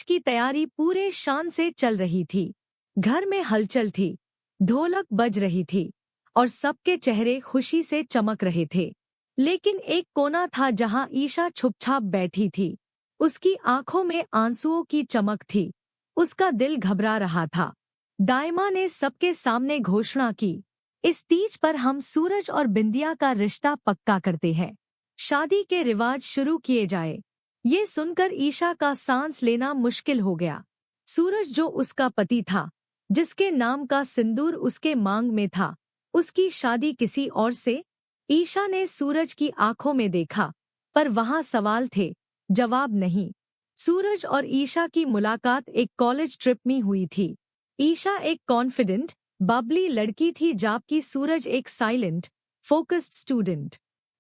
की तैयारी पूरे शान से चल रही थी। घर में हलचल थी, ढोलक बज रही थी और सबके चेहरे खुशी से चमक रहे थे। लेकिन एक कोना था जहां ईशा चुपचाप बैठी थी। उसकी आंखों में आंसुओं की चमक थी। उसका दिल घबरा रहा था। दाइमा ने सबके सामने घोषणा की, इस तीज पर हम सूरज और बिंदिया का रिश्ता पक्का करते हैं। शादी के रिवाज शुरू किए जाए। ये सुनकर ईशा का सांस लेना मुश्किल हो गया। सूरज जो उसका पति था, जिसके नाम का सिंदूर उसके मांग में था, उसकी शादी किसी और से? ईशा ने सूरज की आंखों में देखा, पर वहां सवाल थे, जवाब नहीं। सूरज और ईशा की मुलाकात एक कॉलेज ट्रिप में हुई थी। ईशा एक कॉन्फिडेंट, बबली लड़की थी जबकि सूरज एक साइलेंट, फोकस्ड स्टूडेंट।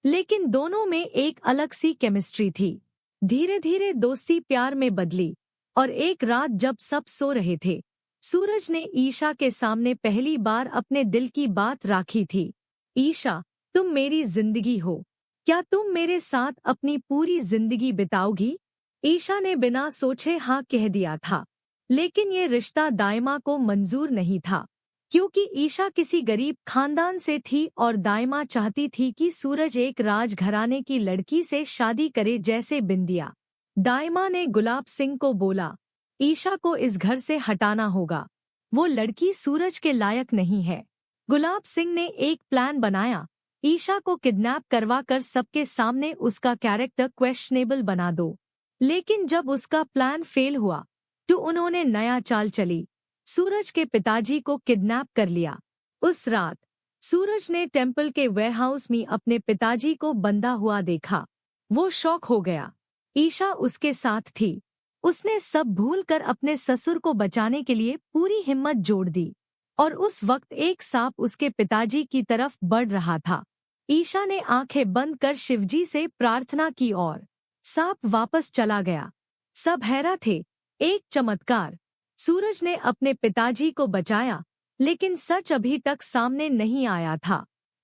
लेकिन दोनों में एक अलग सी केमिस्ट्री थी। धीरे धीरे दोस्ती प्यार में बदली और एक रात जब सब सो रहे थे, सूरज ने ईशा के सामने पहली बार अपने दिल की बात राखी थी। ईशा, तुम मेरी जिंदगी हो। क्या तुम मेरे साथ अपनी पूरी जिंदगी बिताओगी? ईशा ने बिना सोचे हाँ कह दिया था। लेकिन ये रिश्ता दाइमा को मंजूर नहीं था, क्योंकि ईशा किसी गरीब खानदान से थी और दाइमा चाहती थी कि सूरज एक राजघराने की लड़की से शादी करे जैसे बिंदिया। दाइमा ने गुलाब सिंह को बोला, ईशा को इस घर से हटाना होगा। वो लड़की सूरज के लायक नहीं है। गुलाब सिंह ने एक प्लान बनाया, ईशा को किडनैप करवाकर सबके सामने उसका कैरेक्टर क्वेश्चनेबल बना दो। लेकिन जब उसका प्लान फेल हुआ तो उन्होंने नया चाल चली, सूरज के पिताजी को किडनैप कर लिया। उस रात सूरज ने टेम्पल के वेयरहाउस में अपने पिताजी को बंधा हुआ देखा। वो शॉक हो गया। ईशा उसके साथ थी। उसने सब भूलकर अपने ससुर को बचाने के लिए पूरी हिम्मत जोड़ दी। और उस वक्त एक सांप उसके पिताजी की तरफ बढ़ रहा था। ईशा ने आंखें बंद कर शिवजी से प्रार्थना की और सांप वापस चला गया। सब हैरान थे, एक चमत्कार। सूरज ने अपने पिताजी को बचाया, लेकिन सच अभी तक सामने नहीं आया था।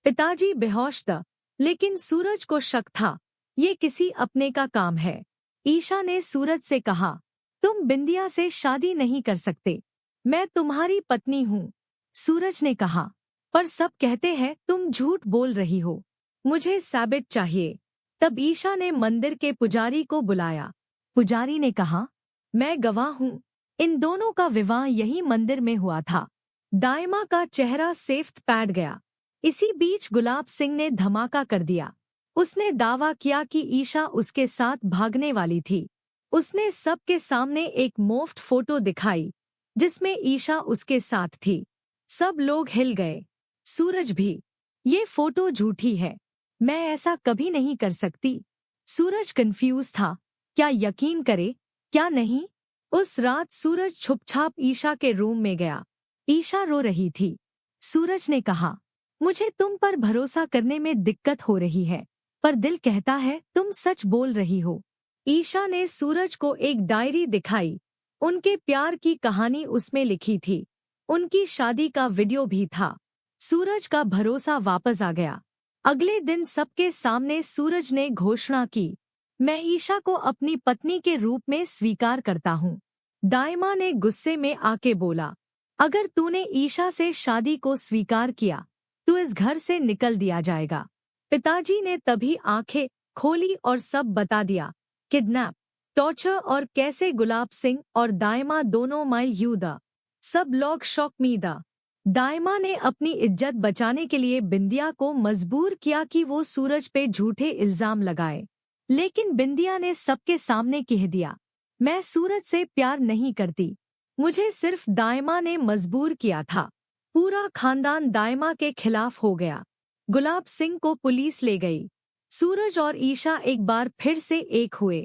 पिताजी बेहोश था, लेकिन सूरज को शक था, ये किसी अपने का काम है। ईशा ने सूरज से कहा, तुम बिंदिया से शादी नहीं कर सकते, मैं तुम्हारी पत्नी हूँ। सूरज ने कहा, पर सब कहते हैं तुम झूठ बोल रही हो, मुझे साबित चाहिए। तब ईशा ने मंदिर के पुजारी को बुलाया। पुजारी ने कहा, मैं गवाह हूँ, इन दोनों का विवाह यही मंदिर में हुआ था। दाइमा का चेहरा सेफ पैट गया। इसी बीच गुलाब सिंह ने धमाका कर दिया। उसने दावा किया कि ईशा उसके साथ भागने वाली थी। उसने सबके सामने एक मुफ्त फोटो दिखाई, जिसमें ईशा उसके साथ थी। सब लोग हिल गए, सूरज भी। ये फोटो झूठी है, मैं ऐसा कभी नहीं कर सकती। सूरज कंफ्यूज था, क्या यकीन करे, क्या नहीं। उस रात सूरज छुपछाप ईशा के रूम में गया। ईशा रो रही थी। सूरज ने कहा, मुझे तुम पर भरोसा करने में दिक्कत हो रही है, पर दिल कहता है तुम सच बोल रही हो। ईशा ने सूरज को एक डायरी दिखाई। उनके प्यार की कहानी उसमें लिखी थी। उनकी शादी का वीडियो भी था। सूरज का भरोसा वापस आ गया। अगले दिन सबके सामने सूरज ने घोषणा की, मैं ईशा को अपनी पत्नी के रूप में स्वीकार करता हूँ। दाइमा ने गुस्से में आके बोला, अगर तूने ईशा से शादी को स्वीकार किया तो इस घर से निकल दिया जाएगा। पिताजी ने तभी आंखें खोली और सब बता दिया, किडनैप, टॉर्चर और कैसे गुलाब सिंह और दाइमा दोनों माइल युद्ध। सब लोग शॉक में था। दाइमा ने अपनी इज्जत बचाने के लिए बिंदिया को मजबूर किया कि वो सूरज पे झूठे इल्जाम लगाए। लेकिन बिंदिया ने सबके सामने कह दिया, मैं सूरज से प्यार नहीं करती, मुझे सिर्फ दाइमा ने मजबूर किया था। पूरा खानदान दाइमा के खिलाफ हो गया। गुलाब सिंह को पुलिस ले गई। सूरज और ईशा एक बार फिर से एक हुए।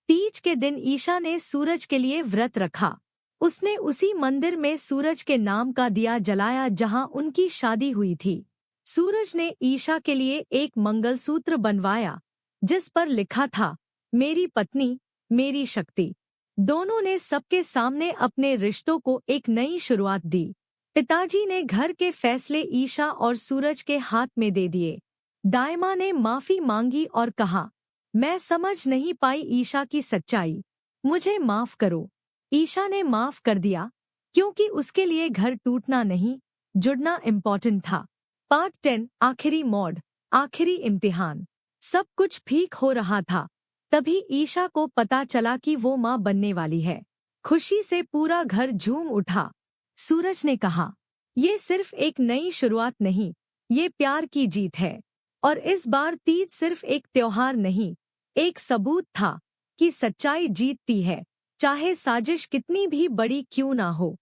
तीज के दिन ईशा ने सूरज के लिए व्रत रखा। उसने उसी मंदिर में सूरज के नाम का दिया जलाया जहां उनकी शादी हुई थी। सूरज ने ईशा के लिए एक मंगलसूत्र बनवाया, जिस पर लिखा था, मेरी पत्नी, मेरी शक्ति। दोनों ने सबके सामने अपने रिश्तों को एक नई शुरुआत दी। पिताजी ने घर के फैसले ईशा और सूरज के हाथ में दे दिए। दाइमा ने माफी मांगी और कहा, मैं समझ नहीं पाई ईशा की सच्चाई, मुझे माफ करो। ईशा ने माफ कर दिया, क्योंकि उसके लिए घर टूटना नहीं, जुड़ना इम्पोर्टेंट था। पार्ट 10 आखिरी मोड, आखिरी इम्तिहान। सब कुछ ठीक हो रहा था, तभी ईशा को पता चला कि वो माँ बनने वाली है। खुशी से पूरा घर झूम उठा। सूरज ने कहा, ये सिर्फ एक नई शुरुआत नहीं, ये प्यार की जीत है। और इस बार तीज सिर्फ एक त्योहार नहीं, एक सबूत था कि सच्चाई जीतती है, चाहे साजिश कितनी भी बड़ी क्यों ना हो।